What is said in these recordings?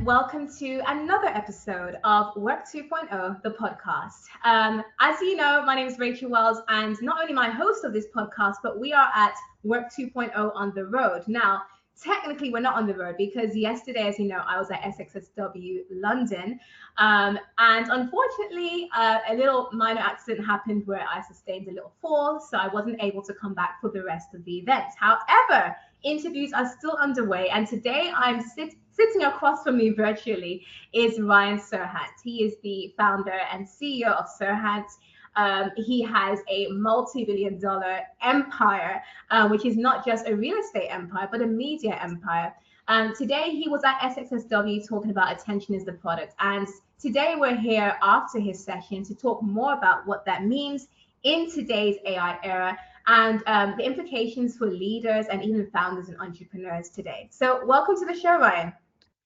welcome to another episode of Work 2.0, the podcast. As you know, my name is Rachel Wells, and not only am I host of this podcast, but we are at Work 2.0 on the road. Now, technically, we're not on the road because yesterday, as you know, I was at SXSW London, and unfortunately, a little minor accident happened where I sustained a little fall, so I wasn't able to come back for the rest of the event. However, interviews are still underway, and today I'm sitting across from me virtually is Ryan Serhant. He is the founder and CEO of Serhant. He has a multi-billion-dollar empire, which is not just a real estate empire, but a media empire. Today, he was at SXSW talking about attention is the product. And today, we're here after his session to talk more about what that means in today's AI era and the implications for leaders and even founders and entrepreneurs today. So welcome to the show, Ryan.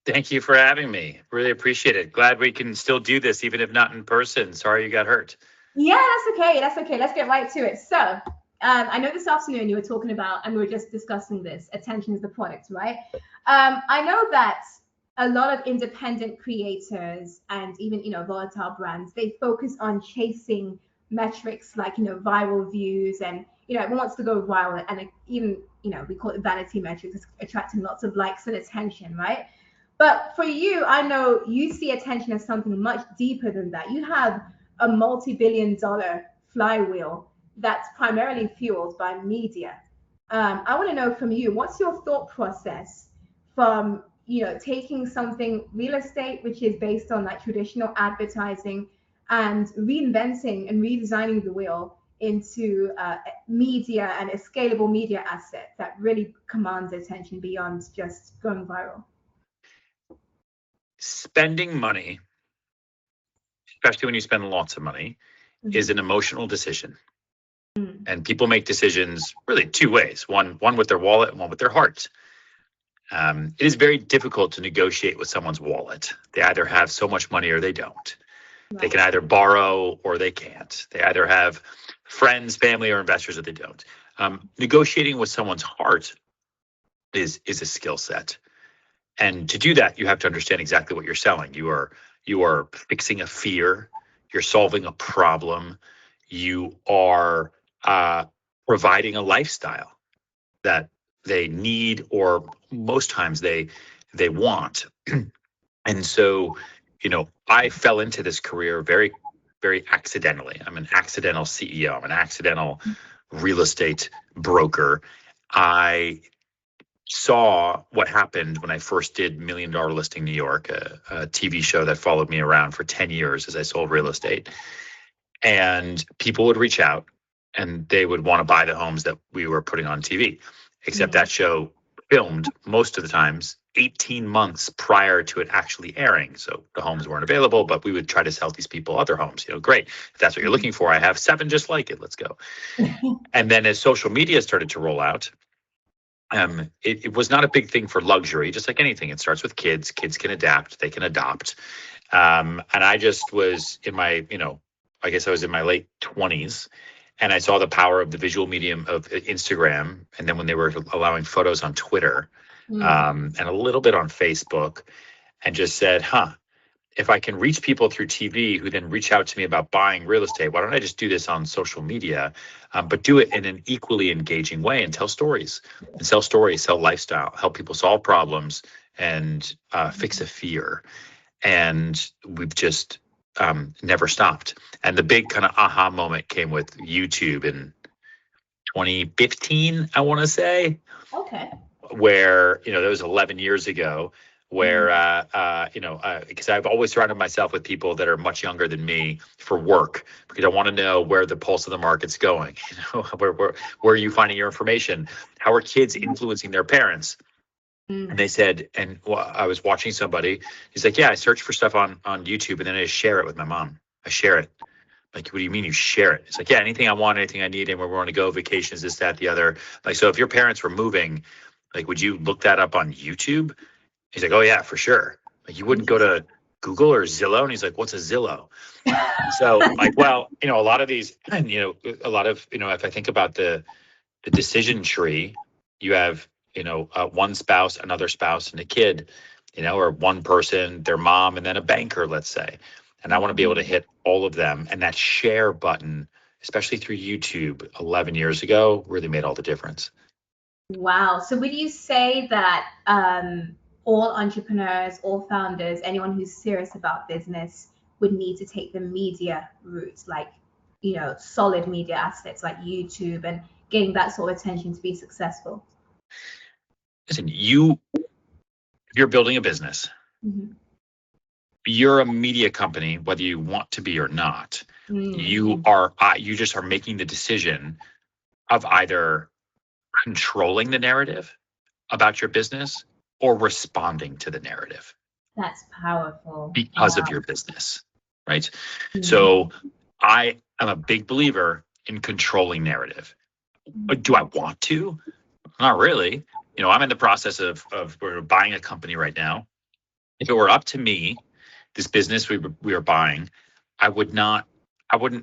Thank you for having me. Really appreciate it. Glad we can still do this, even if not in person. Sorry you got hurt. Yeah, that's okay. That's okay. Let's get right to it. So I know this afternoon you were talking about, and we were just discussing this, attention is the product, right? I know that a lot of independent creators and even, volatile brands, they focus on chasing metrics like, viral views and, everyone wants to go viral, and even, we call it vanity metrics, it's attracting lots of likes and attention, right? But for you, I know you see attention as something much deeper than that. You have a multi-billion-dollar flywheel that's primarily fueled by media. I want to know from you, what's your thought process from, taking something real estate, which is based on like traditional advertising, and reinventing and redesigning the wheel into media and a scalable media asset that really commands attention beyond just going viral? Spending money, especially when you spend lots of money, is an emotional decision. And people make decisions really two ways, one with their wallet and one with their heart. It is very difficult to negotiate with someone's wallet. They either have so much money or they don't. They can either borrow or they can't. They either have friends, family, or investors or they don't. Negotiating with someone's heart is a skill set. And to do that, you have to understand exactly what you're selling. You are fixing a fear. You're solving a problem. You are providing a lifestyle that they need, or most times they want. And so, I fell into this career very, very accidentally. I'm an accidental CEO. I'm an accidental real estate broker. I saw what happened when I first did $1 Million Listing New York, a TV show that followed me around for 10 years as I sold real estate. And people would reach out and they would want to buy the homes that we were putting on TV, except that show filmed most of the times 18 months prior to it actually airing. So the homes weren't available, but we would try to sell these people other homes. Great. If that's what you're looking for, I have 7 just like it. Let's go. And then as social media started to roll out, it was not a big thing for luxury, just like anything. It starts with kids. Kids can adapt. They can adopt. And I just was in my, I guess I was in my late 20s. And I saw the power of the visual medium of Instagram. And then when they were allowing photos on Twitter and a little bit on Facebook, and just said, if I can reach people through TV who then reach out to me about buying real estate, why don't I just do this on social media, but do it in an equally engaging way and tell stories and sell stories, sell lifestyle, help people solve problems and fix a fear. And we've just never stopped. And the big kind of aha moment came with YouTube in 2015, I want to say. Okay. Where, that was 11 years ago, where, because I've always surrounded myself with people that are much younger than me for work, because I want to know where the pulse of the market's going. Where are you finding your information? How are kids influencing their parents? And they said, and I was watching somebody, he's like, yeah, I search for stuff on YouTube and then I just share it with my mom. I share it. Like, what do you mean you share it? It's like, yeah, anything I want, anything I need, and where we want to go, vacations, this, that, the other. Like, so if your parents were moving, like, would you look that up on YouTube? He's like, oh yeah, for sure. Like, you wouldn't go to Google or Zillow? And he's like, what's a Zillow? So like, well, a lot of these, and if I think about the decision tree, you have, one spouse, another spouse, and a kid. or one person, their mom, and then a banker, let's say. And I want to be able to hit all of them. And that share button, especially through YouTube 11 years ago, really made all the difference. Wow. So would you say that all entrepreneurs, all founders, anyone who's serious about business would need to take the media route, like, solid media assets like YouTube and getting that sort of attention to be successful? Listen, if you're building a business, Mhm. you're a media company, whether you want to be or not. You just are making the decision of either controlling the narrative about your business or responding to the narrative That's powerful. because of Wow. your business, right? Mhm. So I am a big believer in controlling narrative. Do I want to? Not really. I'm in the process of we're buying a company right now. If it were up to me, this business we were buying, I wouldn't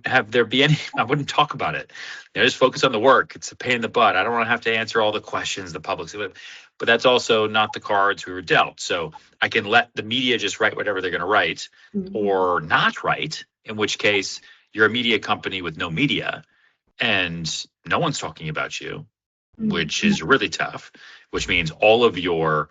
have there be any. I wouldn't talk about it. Just focus on the work. It's a pain in the butt. I don't want to have to answer all the questions the public's. But that's also not the cards we were dealt. So I can let the media just write whatever they're going to write, or not write. In which case, you're a media company with no media, and no one's talking about you, which is really tough. Which means all of your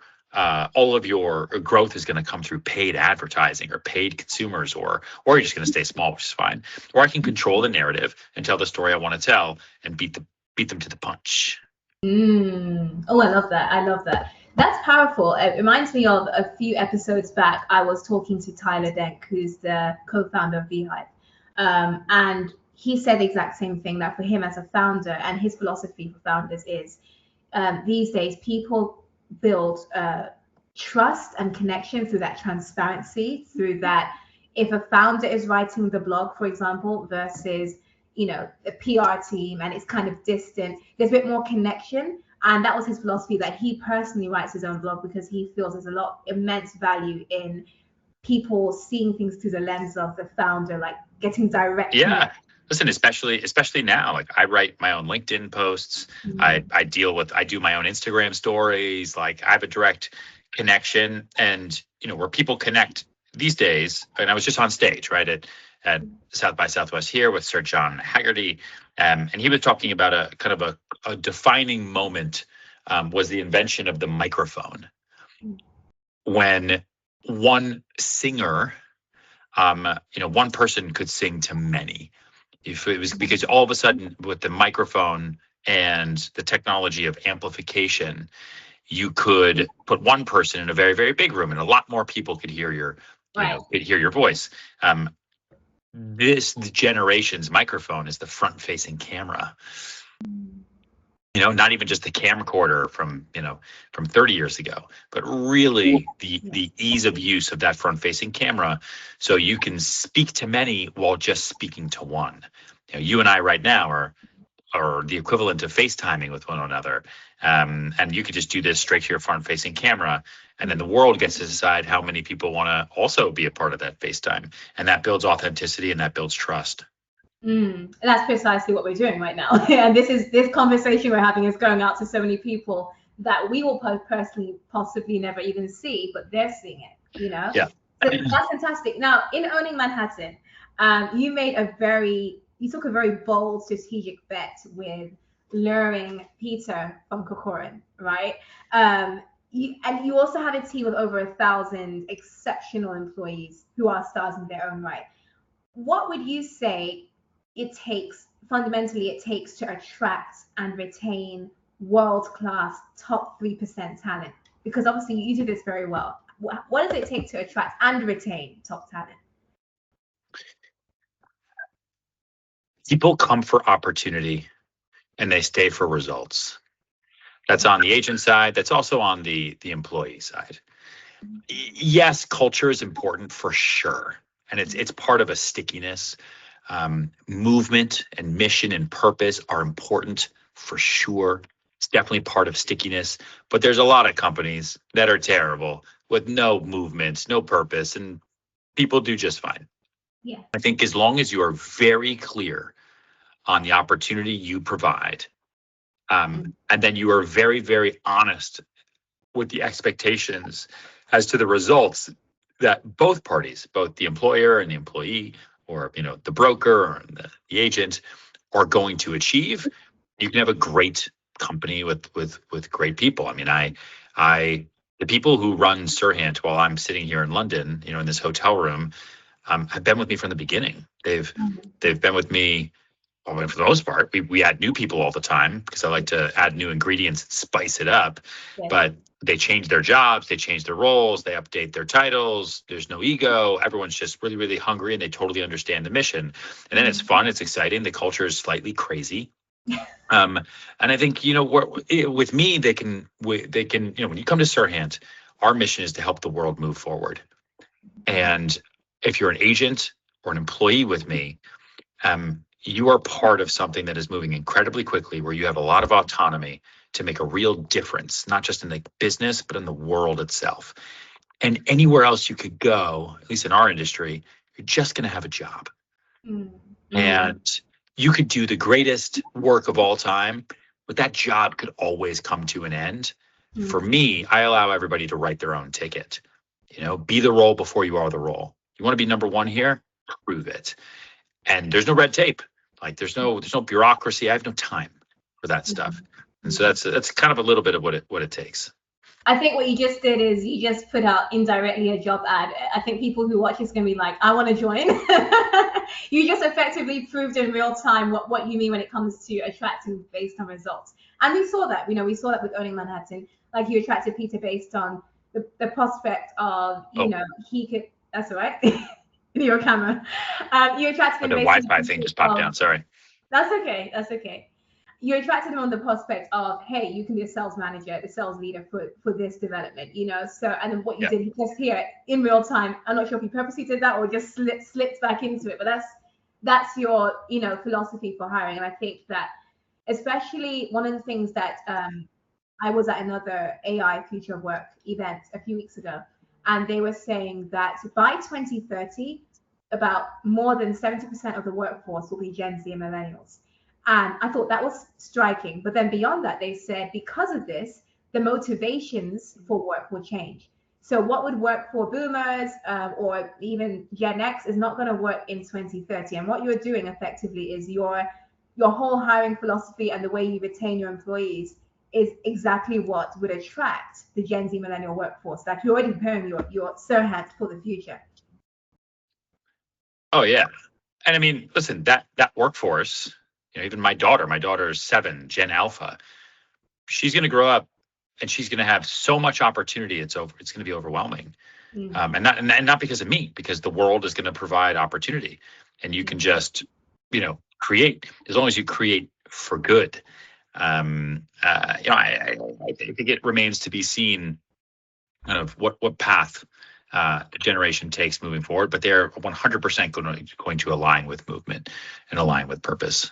growth is going to come through paid advertising or paid consumers, or you're just going to stay small, which is fine. Or I can control the narrative and tell the story I want to tell and beat them to the punch. Oh, I love that. I love that. That's powerful. It reminds me of a few episodes back. I was talking to Tyler Denk, who's the co-founder of Beehive, and he said the exact same thing, that for him as a founder, and his philosophy for founders is, these days people build trust and connection through that transparency, through that, if a founder is writing the blog, for example, versus a PR team, and it's kind of distant, there's a bit more connection. And that was his philosophy, that he personally writes his own blog because he feels there's a lot immense value in people seeing things through the lens of the founder, like getting direct Yeah. Listen, especially now, like I write my own LinkedIn posts. I do my own Instagram stories. Like I have a direct connection, and where people connect these days. And I was just on stage, right, at South by Southwest here with Sir John Haggerty, and he was talking about a kind of a defining moment, was the invention of the microphone, when one singer, one person could sing to many. If it was because all of a sudden with the microphone and the technology of amplification, you could put one person in a very, very big room and a lot more people could hear your voice. This generation's microphone is the front-facing camera. Not even just the camcorder from 30 years ago, but really the ease of use of that front-facing camera, so you can speak to many while just speaking to one. You and I right now are the equivalent of FaceTiming with one another, and you could just do this straight to your front-facing camera, and then the world gets to decide how many people want to also be a part of that FaceTime, and that builds authenticity and that builds trust. That's precisely what we're doing right now. And this conversation we're having is going out to so many people that we will personally possibly never even see, but they're seeing it. Yeah. So that's fantastic. Now, in owning Manhattan, you took a very bold strategic bet with luring Peter from Kokorin, right? You also have a team of over 1,000 exceptional employees who are stars in their own right. What would you say it takes to attract and retain world-class top 3% talent? Because obviously you do this very well. What does it take to attract and retain top talent? People come for opportunity and they stay for results. That's on the agent side. That's also on the employee side. Yes, culture is important for sure, and it's part of a stickiness. Movement and mission and purpose are important for sure. It's definitely part of stickiness. But there's a lot of companies that are terrible with no movement, no purpose, and people do just fine. Yeah. I think as long as you are very clear on the opportunity you provide, and then you are very, very honest with the expectations as to the results that both parties, both the employer and the employee, or the broker or the agent, are going to achieve, you can have a great company with great people. I mean, the people who run Serhant while I'm sitting here in London, in this hotel room, have been with me from the beginning. They've been with me. I mean, for the most part, we add new people all the time because I like to add new ingredients and spice it up. Yeah. But they change their jobs, they change their roles, they update their titles. There's no ego. Everyone's just really, really hungry, and they totally understand the mission. And then it's fun, it's exciting. The culture is slightly crazy. And I think with me, they can when you come to Serhant, our mission is to help the world move forward. And if you're an agent or an employee with me, you are part of something that is moving incredibly quickly, where you have a lot of autonomy to make a real difference, not just in the business, but in the world itself. And anywhere else you could go, at least in our industry, you're just going to have a job. And you could do the greatest work of all time, but that job could always come to an end. For me, I allow everybody to write their own ticket. Be the role before you are the role. You want to be number one here? Prove it. And there's no red tape. Like there's no bureaucracy. I have no time for that stuff. And so that's kind of a little bit of what it takes. I think what you just did is you just put out indirectly a job ad. I think people who watch this are going to be like, I want to join. You just effectively proved in real time what you mean when it comes to attracting based on results. And we saw that, we saw that with Owning Manhattan. Like you attracted Peter based on the prospect of, he could, that's all right. Your camera. You attracted him. The Wi-Fi thing just popped down. Sorry. That's okay. You attracted him on the prospect of, hey, you can be a sales manager, the sales leader for this development, So, and then what you did just here in real time. I'm not sure if you purposely did that or just slipped back into it, but that's your, philosophy for hiring. And I think that, especially one of the things that I was at another AI Future of Work event a few weeks ago, and they were saying that by 2030, about more than 70% of the workforce will be Gen Z and millennials. And I thought that was striking. But then beyond that, they said because of this, the motivations for work will change. So what would work for boomers or even Gen X is not going to work in 2030. And what you're doing effectively is your whole hiring philosophy and the way you retain your employees is exactly what would attract the Gen Z millennial workforce. Like you're already preparing your Serhant for the future. Oh yeah. And I mean, listen, that workforce, even my daughter is 7, Gen Alpha, she's going to grow up and she's going to have so much opportunity. It's going to be overwhelming. And not because of me, because the world is going to provide opportunity, and you can just, create, as long as you create for good. I think it remains to be seen kind of what path the generation takes moving forward, but they're 100% going to align with movement and align with purpose.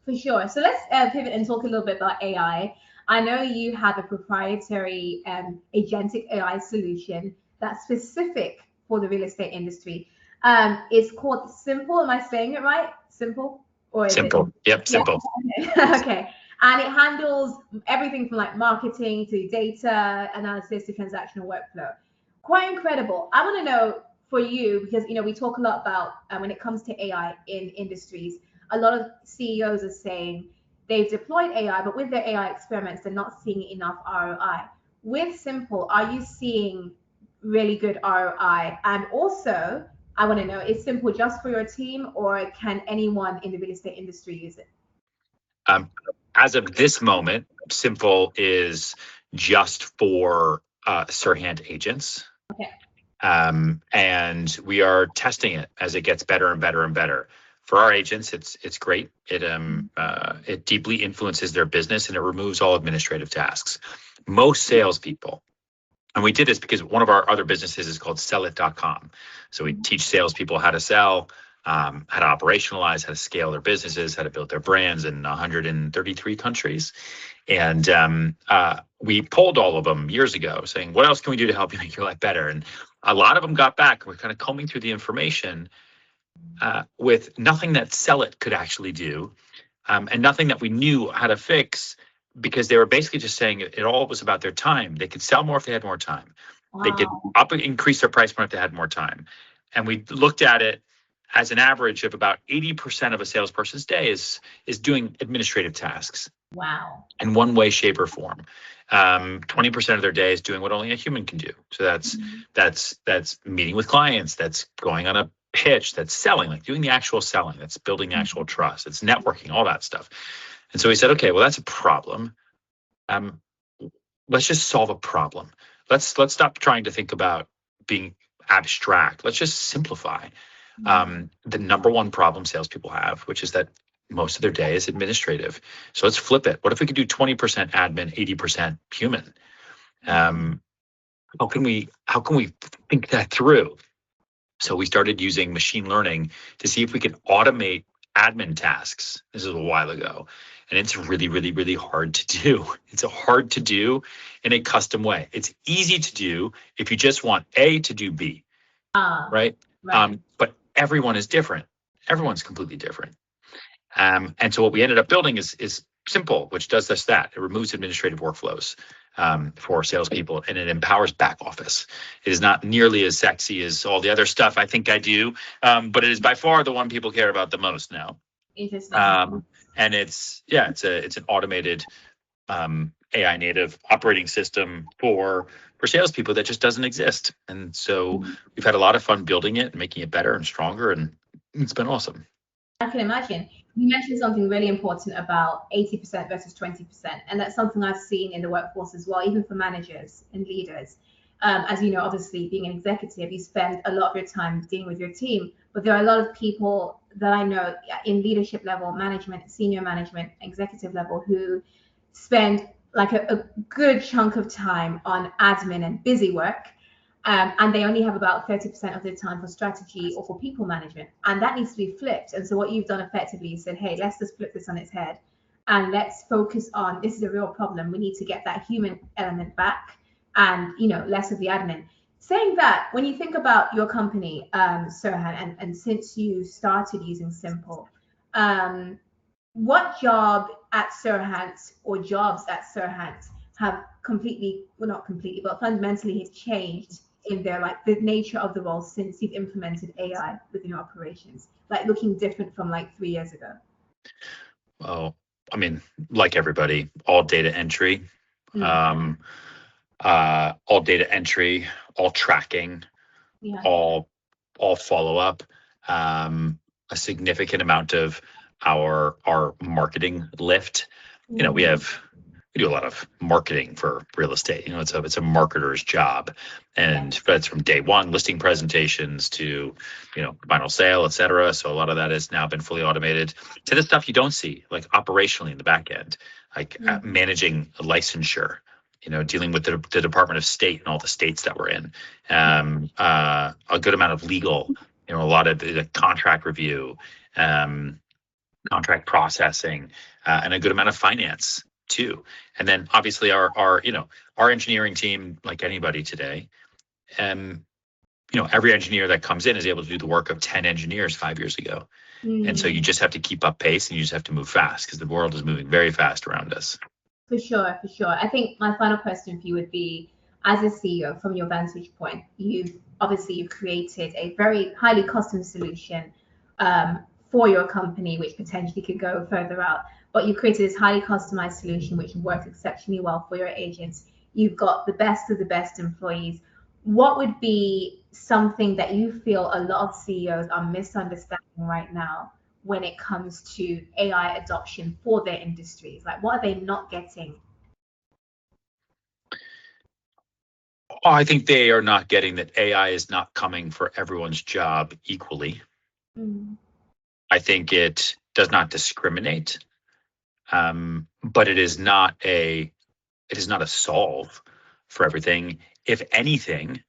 For sure. So let's pivot and talk a little bit about AI. I know you have a proprietary agentic AI solution that's specific for the real estate industry. It's called Simple. Am I saying it right? Simple? Or is Simple. Yep, Simple. Yeah. Okay. And it handles everything from like marketing to data analysis to transactional workflow. Quite incredible. I want to know for you, because we talk a lot about when it comes to AI in industries, a lot of CEOs are saying they've deployed AI, but with their AI experiments, they're not seeing enough ROI. With Simple, are you seeing really good ROI? And also, I want to know, is Simple just for your team, or can anyone in the real estate industry use it? As of this moment, Simple is just for Serhant agents. Okay. And we are testing it as it gets better and better and better. For our agents, it's great. It deeply influences their business, and it removes all administrative tasks. Most salespeople, and we did this because one of our other businesses is called sellit.com. So we teach salespeople how to sell, how to operationalize, how to scale their businesses, how to build their brands in 133 countries. And we polled all of them years ago saying, what else can we do to help you make your life better? And a lot of them got back. We're kind of combing through the information with nothing that Sellit could actually do, and nothing that we knew how to fix, because they were basically just saying it all was about their time. They could sell more if they had more time. They could Wow. increase their price point if they had more time. And we looked at it as an average of about 80% of a salesperson's day is doing administrative tasks Wow. in one way, shape, or form. 20% of their day is doing what only a human can do. So that's meeting with clients, that's going on a pitch, that's selling, like doing the actual selling, that's building actual trust, it's networking, all that stuff. And so we said, okay, well, that's a problem. Let's just solve a problem. Let's stop trying to think about being abstract. Let's just simplify. The number one problem salespeople have, which is that most of their day is administrative. So let's flip it. What if we could do 20% admin, 80% human? How can we think that through? So we started using machine learning to see if we could automate admin tasks. This is a while ago. And it's really, really, really hard to do. It's hard to do in a custom way. It's easy to do if you just want A to do B, right? But everyone is different. Everyone's completely different. And so what we ended up building is simple, which does just that. It removes administrative workflows for salespeople, and it empowers back office. It is not nearly as sexy as all the other stuff I think I do, but it is by far the one people care about the most now. Interesting. And it's an automated AI native operating system for salespeople that just doesn't exist. And so we've had a lot of fun building it and making it better and stronger, and it's been awesome. I can imagine. You mentioned something really important about 80% versus 20%, and that's something I've seen in the workforce as well, even for managers and leaders. As you know, obviously, being an executive, you spend a lot of your time dealing with your team, but there are a lot of people that I know in leadership level, management, senior management, executive level, who spend like a good chunk of time on admin and busy work. And they only have about 30% of their time for strategy or for people management. And that needs to be flipped. And so what you've done effectively is said, hey, let's just flip this on its head and let's focus on, this is a real problem. We need to get that human element back and, less of the admin. Saying that, when you think about your company, Serhant, and since you started using Simple, what job at Serhant or jobs at Serhant have completely, well, not completely, but fundamentally have changed in their, like, the nature of the role since you've implemented AI within your operations, like looking different from like 3 years ago? Well, I mean, like everybody, all data entry, all tracking, all follow up, a significant amount of our marketing lift. We do a lot of marketing for real estate. It's a marketer's job, and that's from day one, listing presentations to, final sale, et cetera. So a lot of that has now been fully automated, to the stuff you don't see, like operationally in the back end, like managing a licensure, dealing with the Department of State and all the states that we're in, a good amount of legal, a lot of the contract review, contract processing, and a good amount of finance too. And then obviously our engineering team, like anybody today, every engineer that comes in is able to do the work of 10 engineers 5 years ago. And so you just have to keep up pace, and you just have to move fast, because the world is moving very fast around us. For sure. I think my final question for you would be, as a CEO, from your vantage point, you've created a very highly custom solution for your company, which potentially could go further out. But you've created this highly customized solution which works exceptionally well for your agents. You've got the best of the best employees. What would be something that you feel a lot of CEOs are misunderstanding right now when it comes to AI adoption for their industries? Like, what are they not getting? I think they are not getting that AI is not coming for everyone's job equally. I think it does not discriminate, but it is not a solve for everything. If anything,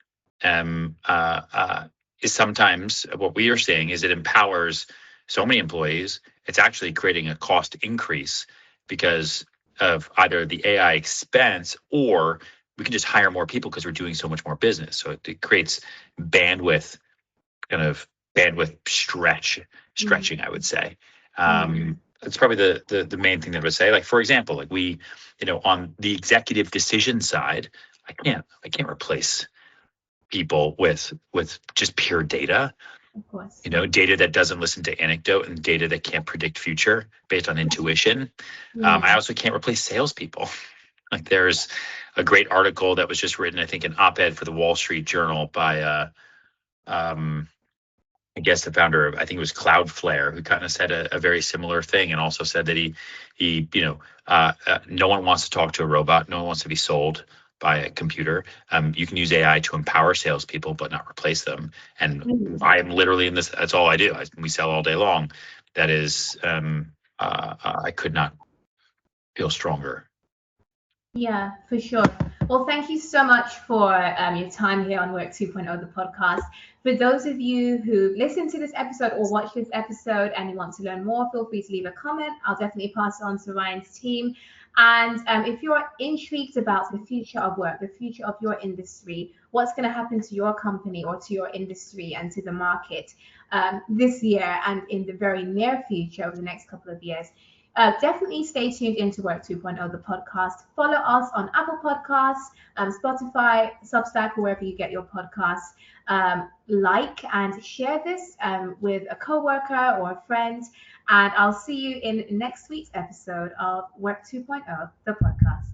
is sometimes what we are seeing is it empowers so many employees. It's actually creating a cost increase because of either the AI expense, or we can just hire more people because we're doing so much more business. So it creates bandwidth stretching, I would say. That's probably the main thing that I would say. Like, for example, like we, on the executive decision side, I can't replace people with just pure data, Of course. data that doesn't listen to anecdote and data that can't predict future based on intuition. Yeah. I also can't replace salespeople. Like there's a great article that was just written, I think, an op-ed for the Wall Street Journal by I guess the founder of, I think it was Cloudflare, who kind of said a very similar thing, and also said that no one wants to talk to a robot, no one wants to be sold by a computer. You can use AI to empower salespeople, but not replace them. And I am literally in this. That's all I do. We sell all day long. That is, I could not feel stronger. Yeah, for sure. Well, thank you so much for your time here on Work 2.0, the podcast. For those of you who listened to this episode or watched this episode and you want to learn more, feel free to leave a comment. I'll definitely pass it on to Ryan's team. And if you're intrigued about the future of work, the future of your industry, what's going to happen to your company or to your industry and to the market this year and in the very near future over the next couple of years, definitely stay tuned into Work 2.0, the podcast. Follow us on Apple Podcasts, Spotify, Substack, or wherever you get your podcasts. Like and share this with a coworker or a friend. And I'll see you in next week's episode of Work 2.0, the podcast.